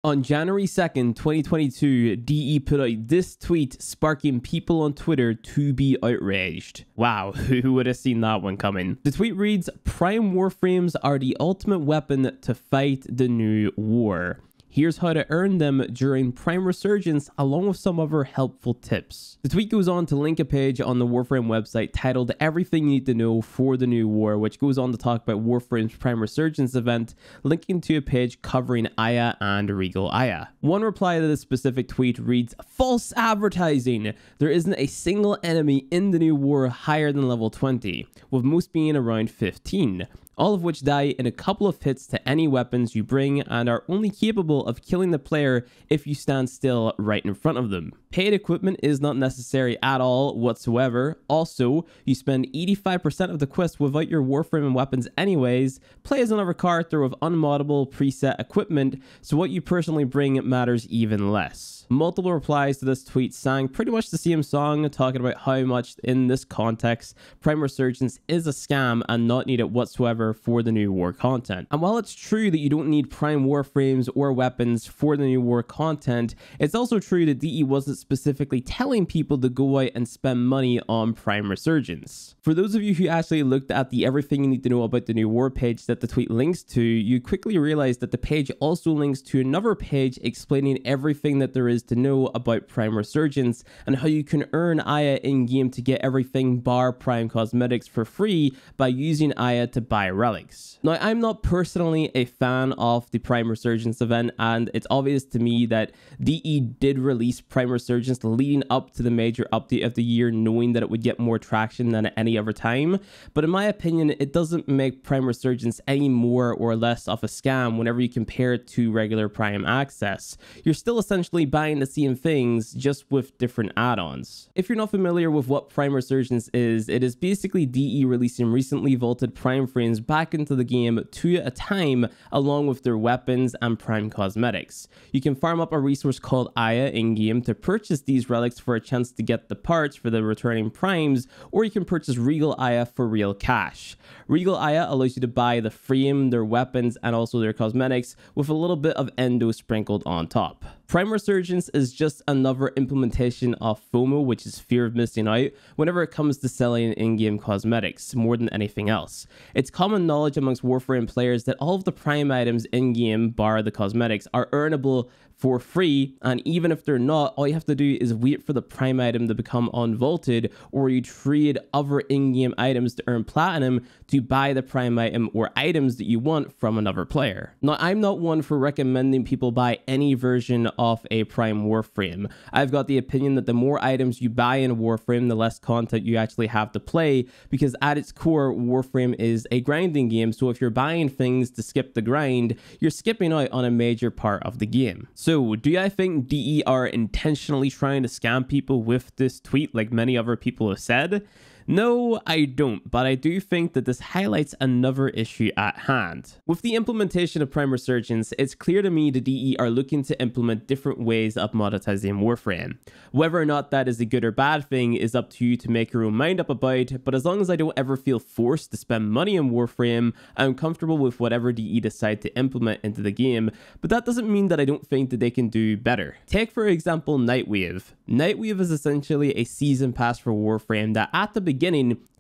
On January 2nd, 2022, DE put out this tweet sparking people on Twitter to be outraged. Wow, who would have seen that one coming? The tweet reads, "Prime Warframes are the ultimate weapon to fight the new war. Here's how to earn them during Prime Resurgence, along with some other helpful tips." The tweet goes on to link a page on the Warframe website titled "Everything You Need to Know for the New War," which goes on to talk about Warframe's Prime Resurgence event, linking to a page covering Aya and Regal Aya. One reply to this specific tweet reads, "False advertising! There isn't a single enemy in the new war higher than level 20, with most being around 15. All of which die in a couple of hits to any weapons you bring and are only capable of killing the player if you stand still right in front of them. Paid equipment is not necessary at all whatsoever. Also, you spend 85% of the quest without your Warframe and weapons anyways. Play as another character with unmoddable preset equipment, so what you personally bring matters even less." Multiple replies to this tweet sang pretty much the same song, talking about how much in this context Prime Resurgence is a scam and not needed whatsoever for the new war content. And while it's true that you don't need Prime Warframes or weapons for the new war content, it's also true that DE wasn't specifically telling people to go out and spend money on Prime Resurgence. For those of you who actually looked at the Everything You Need to Know About the New War page that the tweet links to, you quickly realize that the page also links to another page explaining everything that there is to know about Prime Resurgence and how you can earn Aya in-game to get everything bar Prime cosmetics for free by using Aya to buy relics. Now, I'm not personally a fan of the Prime Resurgence event, and it's obvious to me that DE did release Prime Resurgence leading up to the major update of the year, knowing that it would get more traction than at any other time. But in my opinion, it doesn't make Prime Resurgence any more or less of a scam whenever you compare it to regular Prime access. You're still essentially buying the same things, just with different add-ons. If you're not familiar with what Prime Resurgence is, it is basically DE releasing recently vaulted Prime frames back into the game 2 at a time, along with their weapons and Prime cosmetics. You can farm up a resource called Aya in-game to purchase these relics for a chance to get the parts for the returning Primes, or you can purchase Regal Aya for real cash. Regal Aya allows you to buy the frame, their weapons, and also their cosmetics, with a little bit of endo sprinkled on top. Prime Resurgence is just another implementation of FOMO, which is fear of missing out, whenever it comes to selling in-game cosmetics, more than anything else. It's common knowledge amongst Warframe players that all of the Prime items in-game, bar the cosmetics, are earnable for free, and even if they're not, all you have to do is wait for the Prime item to become unvaulted, or you trade other in-game items to earn platinum to buy the Prime item or items that you want from another player. Now, I'm not one for recommending people buy any version of a Prime Warframe. I've got the opinion that the more items you buy in a Warframe, the less content you actually have to play, because at its core, Warframe is a grinding game, so if you're buying things to skip the grind, you're skipping out on a major part of the game. So, do I think DE are intentionally trying to scam people with this tweet like many other people have said? No, I don't, but I do think that this highlights another issue at hand. With the implementation of Prime Resurgence, it's clear to me the DE are looking to implement different ways of monetizing Warframe. Whether or not that is a good or bad thing is up to you to make your own mind up about, but as long as I don't ever feel forced to spend money on Warframe, I'm comfortable with whatever DE decide to implement into the game, but that doesn't mean that I don't think that they can do better. Take for example Nightwave. Nightwave is essentially a season pass for Warframe that at the beginning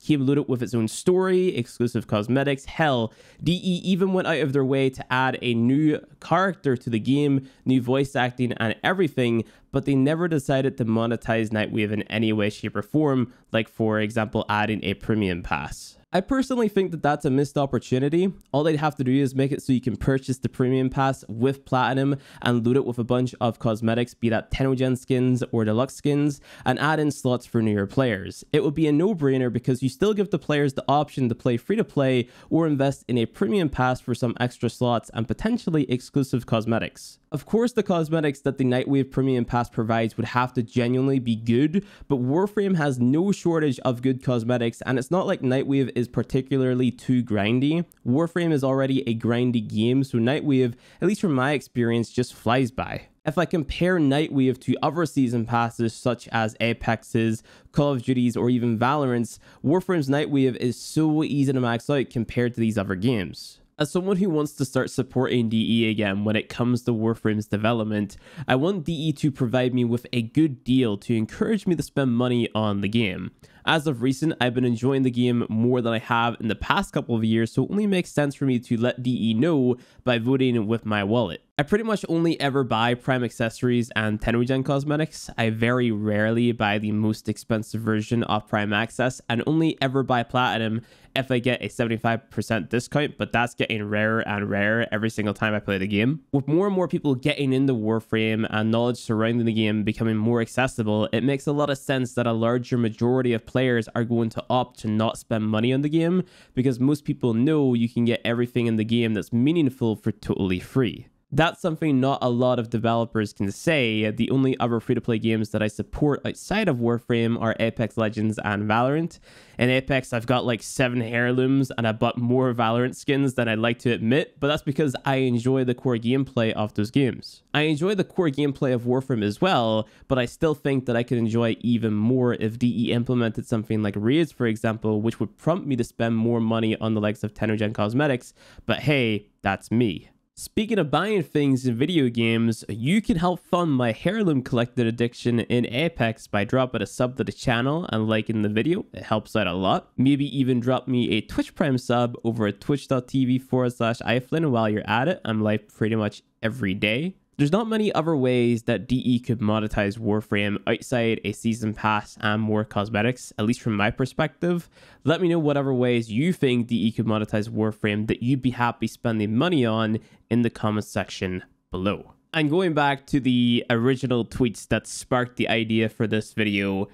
came loaded with its own story, exclusive cosmetics. Hell, DE even went out of their way to add a new character to the game, new voice acting and everything, but they never decided to monetize Nightwave in any way, shape or form, like for example adding a premium pass. I personally think that that's a missed opportunity. All they'd have to do is make it so you can purchase the premium pass with platinum and load it with a bunch of cosmetics, be that 10th-gen skins or deluxe skins, and add in slots for newer players. It would be a no-brainer because you still give the players the option to play free-to-play or invest in a premium pass for some extra slots and potentially exclusive cosmetics. Of course, the cosmetics that the Nightwave Premium Pass provides would have to genuinely be good, but Warframe has no shortage of good cosmetics, and it's not like Nightwave is particularly too grindy. Warframe is already a grindy game, so Nightwave, at least from my experience, just flies by. If I compare Nightwave to other season passes such as Apex's, Call of Duty's, or even Valorant's, Warframe's Nightwave is so easy to max out compared to these other games. As someone who wants to start supporting DE again when it comes to Warframe's development, I want DE to provide me with a good deal to encourage me to spend money on the game. As of recent, I've been enjoying the game more than I have in the past couple of years, so it only makes sense for me to let DE know by voting with my wallet. I pretty much only ever buy Prime accessories and 10 regen cosmetics. I very rarely buy the most expensive version of Prime Access and only ever buy Platinum if I get a 75% discount, but that's getting rarer and rarer every single time I play the game. With more and more people getting into Warframe and knowledge surrounding the game becoming more accessible, it makes a lot of sense that a larger majority of players are going to opt to not spend money on the game because most people know you can get everything in the game that's meaningful for totally free. That's something not a lot of developers can say. The only other free-to-play games that I support outside of Warframe are Apex Legends and Valorant. In Apex, I've got like 7 heirlooms and I bought more Valorant skins than I'd like to admit, but that's because I enjoy the core gameplay of those games. I enjoy the core gameplay of Warframe as well, but I still think that I could enjoy even more if DE implemented something like raids, for example, which would prompt me to spend more money on the likes of 10 regen cosmetics, but hey, that's me. Speaking of buying things in video games, you can help fund my heirloom collected addiction in Apex by dropping a sub to the channel and liking the video. It helps out a lot. Maybe even drop me a Twitch Prime sub over at twitch.tv/iflin while you're at it. I'm live pretty much every day. There's not many other ways that DE could monetize Warframe outside a season pass and more cosmetics, at least from my perspective. Let me know what other ways you think DE could monetize Warframe that you'd be happy spending money on in the comments section below. And going back to the original tweets that sparked the idea for this video,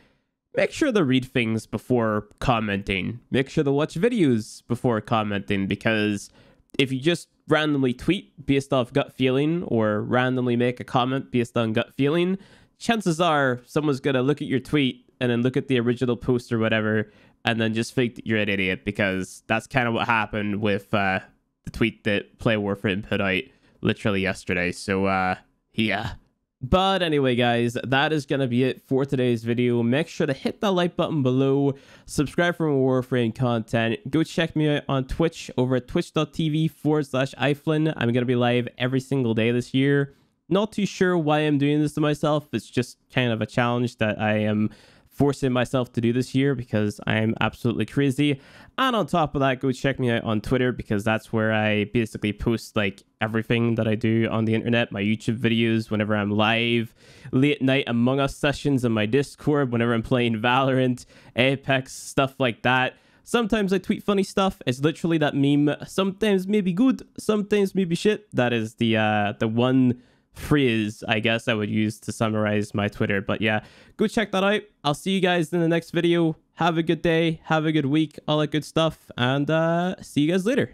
make sure to read things before commenting. Make sure to watch videos before commenting, because if you just randomly tweet based off gut feeling or randomly make a comment based on gut feeling, chances are someone's gonna look at your tweet and then look at the original post or whatever and then just think that you're an idiot, because that's kind of what happened with the tweet that Play Warframe put out literally yesterday. So yeah. But anyway, guys, that is going to be it for today's video. Make sure to hit that like button below, subscribe for more Warframe content. Go check me out on Twitch over at twitch.tv/iflin. I'm going to be live every single day this year. Not too sure why I'm doing this to myself. It's just kind of a challenge that I am forcing myself to do this year because I'm absolutely crazy. And on top of that, go check me out on Twitter, because that's where I basically post like everything that I do on the internet, my YouTube videos, whenever I'm live, late night Among Us sessions on my Discord, whenever I'm playing Valorant, Apex, stuff like that. Sometimes I tweet funny stuff. It's literally that meme. Sometimes maybe good, sometimes maybe shit. That is the one phrase I guess I would use to summarize my Twitter. But yeah, go check that out. I'll see you guys in the next video. Have a good day, have a good week, all that good stuff, and see you guys later.